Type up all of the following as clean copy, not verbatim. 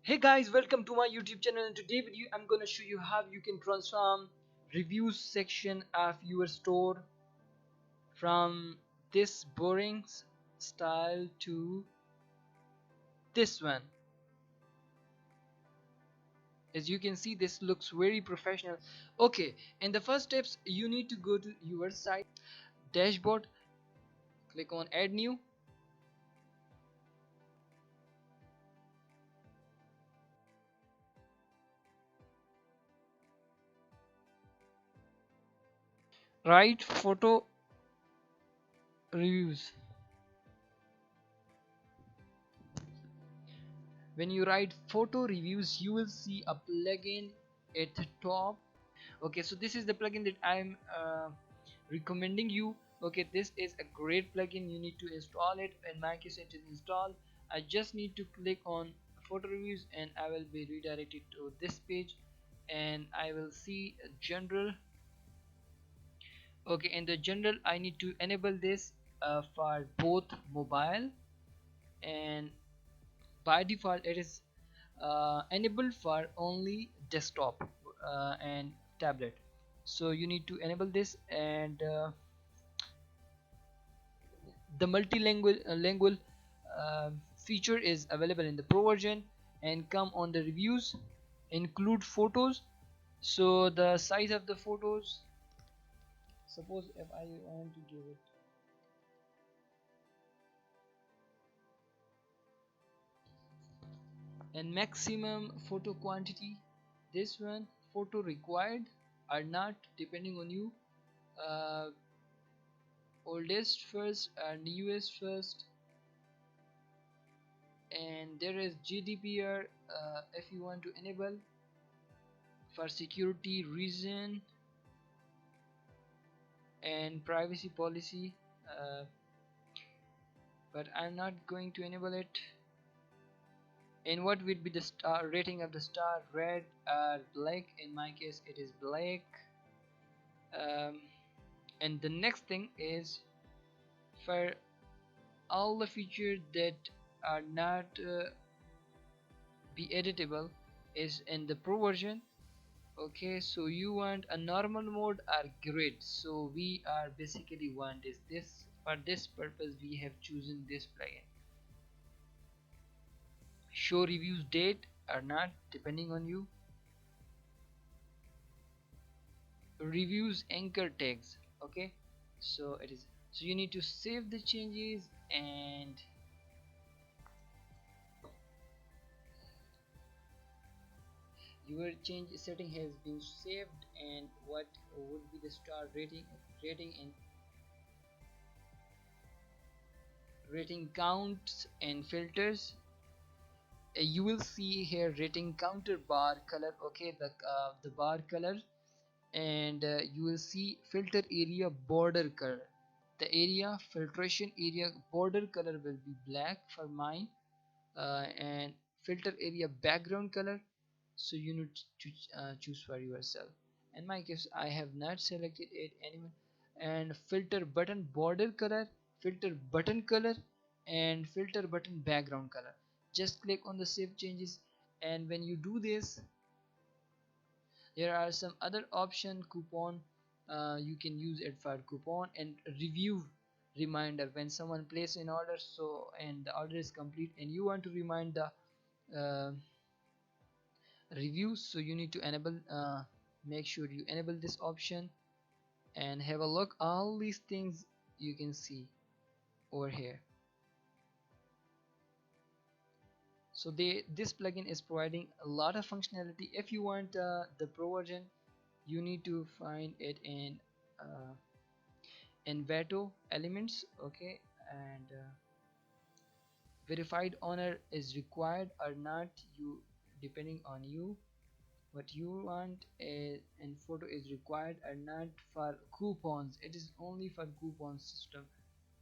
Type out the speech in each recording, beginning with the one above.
Hey guys, welcome to my YouTube channel, and today video I'm gonna show you how you can transform reviews section of your store from this boring style to this one. As you can see, this looks very professional. Okay, in the first steps you need to go to your site dashboard, click on add new. Write photo reviews. When you write photo reviews, you will see a plugin at the top. Okay, so this is the plugin that I'm recommending you. Okay, this is a great plugin. You need to install it. In my case, it is installed. I just need to click on photo reviews and I will be redirected to this page, and I will see general. Okay, in the general I need to enable this for both mobile, and by default it is enabled for only desktop and tablet. So you need to enable this, and the multilingual lingual feature is available in the pro version. And come on the reviews, include photos. So the size of the photos, suppose if I want to give it, and maximum photo quantity, this one, photo required or not depending on you, uh, oldest first and newest first. And there is GDPR, if you want to enable for security reason, and privacy policy, uh, but I'm not going to enable it. And what would be the star rating of the star, red or black? In my case it is black. um, and the next thing is, for all the features that are not be editable, is in the pro version. Okay, so you want a normal mode or grid? So we are basically want is this. For this purpose we have chosen this plugin. Show reviews date or not depending on you. Reviews anchor tags. Okay, so it is, so you need to save the changes, and your change setting has been saved. And what would be the star rating and rating counts and filters. You will see here rating counter bar color. Okay, the bar color. And you will see filter area border color. The area filtration area border color will be black for mine, and filter area background color, so you need to choose for yourself. In my case I have not selected it anyone. And filter button border color, filter button color, and filter button background color. Just click on the save changes, and when you do this, there are some other option. Coupon, you can use it for coupon and review reminder. When someone places an order, so and the order is complete and you want to remind the uh, reviews, so you need to enable, make sure you enable this option and have a look. All these things you can see over here. So this plugin is providing a lot of functionality. If you want the pro version, you need to find it in uh, Envato elements. Okay, and verified owner is required or not, you depending on you what you want. And photo is required or not. For coupons, it is only for coupon system.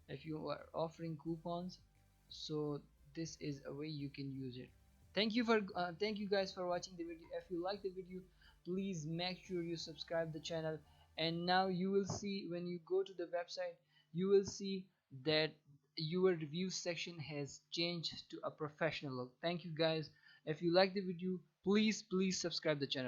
If you are offering coupons, so this is a way you can use it. Thank you guys for watching the video. If you like the video, please make sure you subscribe the channel. And now you will see, when you go to the website, you will see that your review section has changed to a professional look. Thank you guys. If you like the video, please subscribe the channel.